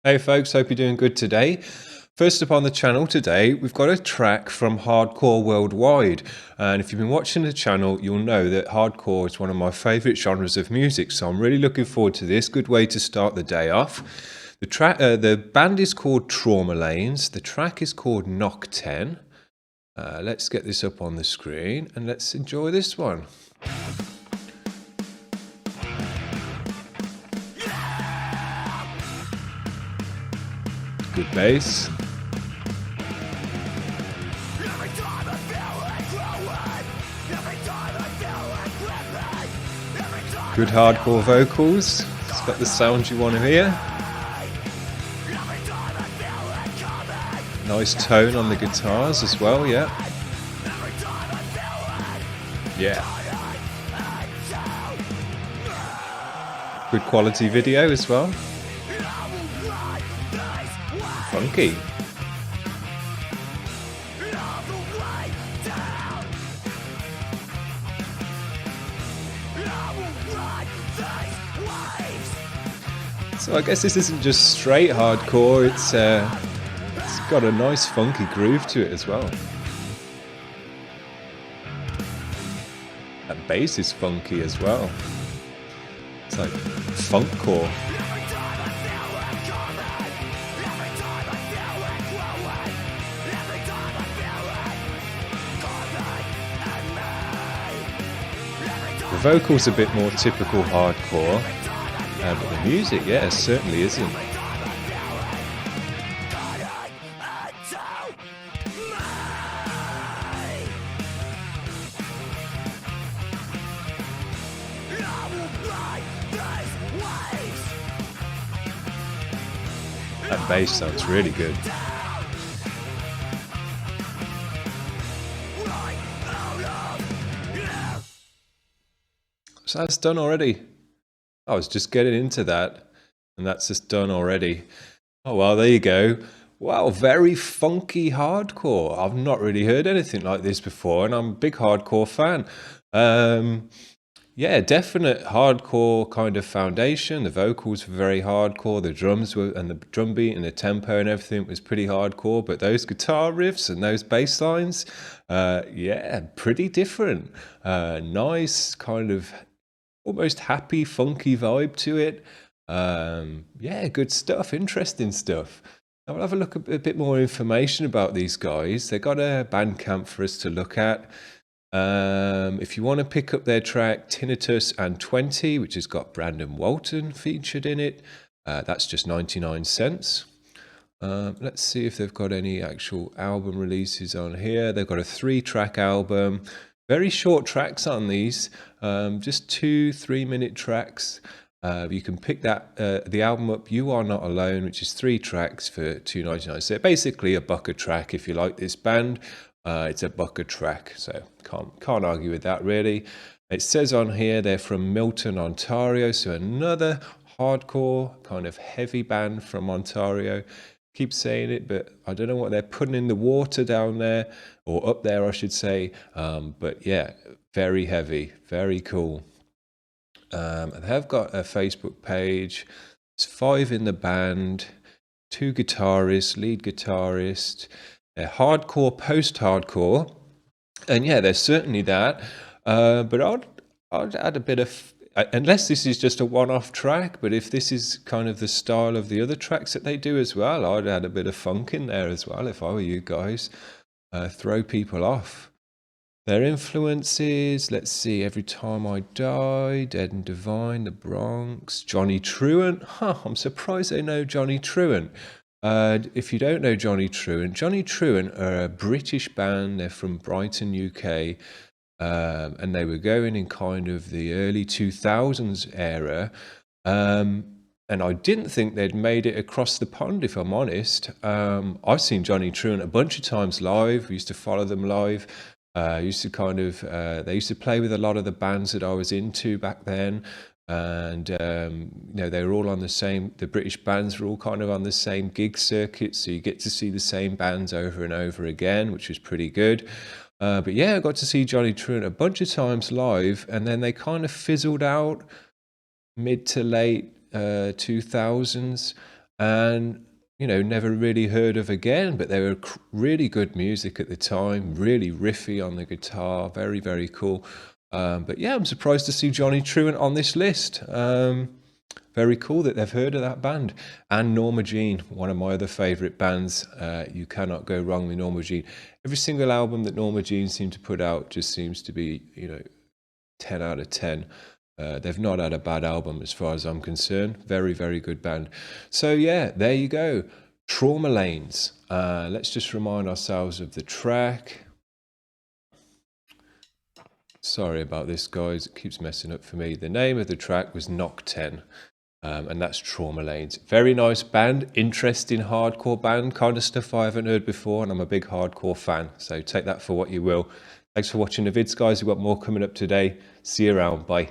Hey folks, hope you're doing good today. First up on the channel today, we've got a track from Hardcore Worldwide. And if you've been watching the channel, you'll know that hardcore is one of my favorite genres of music. So I'm really looking forward to this. Good way to start the day off. The band is called Trauma Lanes. The track is called Knock 10. Let's get this up on the screen and let's enjoy this one. Good bass. Good hardcore vocals. It's got the sound you want to hear. Nice tone on the guitars as well, yeah. Yeah. Good quality video as well. Funky. So I guess this isn't just straight hardcore, it's got a nice funky groove to it as well. That bass is funky as well. It's like funkcore. The vocals a bit more typical hardcore, but the music, yeah, certainly isn't. That bass sounds really good. So that's done already. I was just getting into that, and that's just done already. Oh, well, there you go. Wow, very funky hardcore. I've not really heard anything like this before, and I'm a big hardcore fan. Yeah, definite hardcore kind of foundation. The vocals were very hardcore. The drums were, and the drum beat and the tempo and everything was pretty hardcore. But those guitar riffs and those bass lines, yeah, pretty different. Nice kind of almost happy, funky vibe to it. Yeah, good stuff, interesting stuff. Now we'll have a look at a bit more information about these guys. They got a Bandcamp for us to look at. If you want to pick up their track Tinnitus and 20, which has got Brandon Walton featured in it, that's just 99 cents. Let's see if they've got any actual album releases on here. They've got a 3-track album. Very short tracks on these, just 2-3-minute tracks. You can pick that the album up, You Are Not Alone, which is 3 tracks for $2.99. So basically a buck a track if you like this band. It's a buck a track, so can't argue with that really. It says on here they're from Milton, Ontario, so another hardcore kind of heavy band from Ontario. Keep saying it, but I don't know what they're putting in the water down there, or up there I should say, but yeah, very heavy, very cool. And they have got a Facebook page. There's 5 in the band, 2 guitarists, lead guitarist. They're hardcore, post-hardcore, and yeah, they're certainly that. But I'd add a bit of, unless this is just a one-off track, but if this is kind of the style of the other tracks that they do as well, I'd add a bit of funk in there as well if I were you guys. Throw people off. Their influences, let's see, Every Time I Die, Dead and Divine, The Bronx, Johnny Truant. I'm surprised they know Johnny Truant. If you don't know Johnny Truant are a British band. They're from Brighton, UK, and they were going in kind of the early 2000s era. And I didn't think they'd made it across the pond, if I'm honest. I've seen Johnny Truant a bunch of times live. We used to follow them live. Used to kind of, they used to play with a lot of the bands that I was into back then. And you know, they were all on the British bands were all kind of on the same gig circuit, so you get to see the same bands over and over again, which was pretty good. But yeah, I got to see Johnny Truant a bunch of times live, and then they kind of fizzled out mid to late 2000s. and never really heard of again, but they were really good music at the time, really riffy on the guitar, very, very cool. But yeah, I'm surprised to see Johnny Truant on this list. Very cool that they've heard of that band. And Norma Jean, one of my other favourite bands. You cannot go wrong with Norma Jean. Every single album that Norma Jean seemed to put out just seems to be, 10 out of 10. They've not had a bad album as far as I'm concerned. Very, very good band. So yeah, there you go. Trauma Lanes. Let's just remind ourselves of the track. Sorry about this, guys. It keeps messing up for me. The name of the track was Knock 10. And that's Trauma Lanes. Very nice band, interesting hardcore band, kind of stuff I haven't heard before, and I'm a big hardcore fan, so take that for what you will. Thanks for watching the vids, guys. We've got more coming up today. See you around. Bye.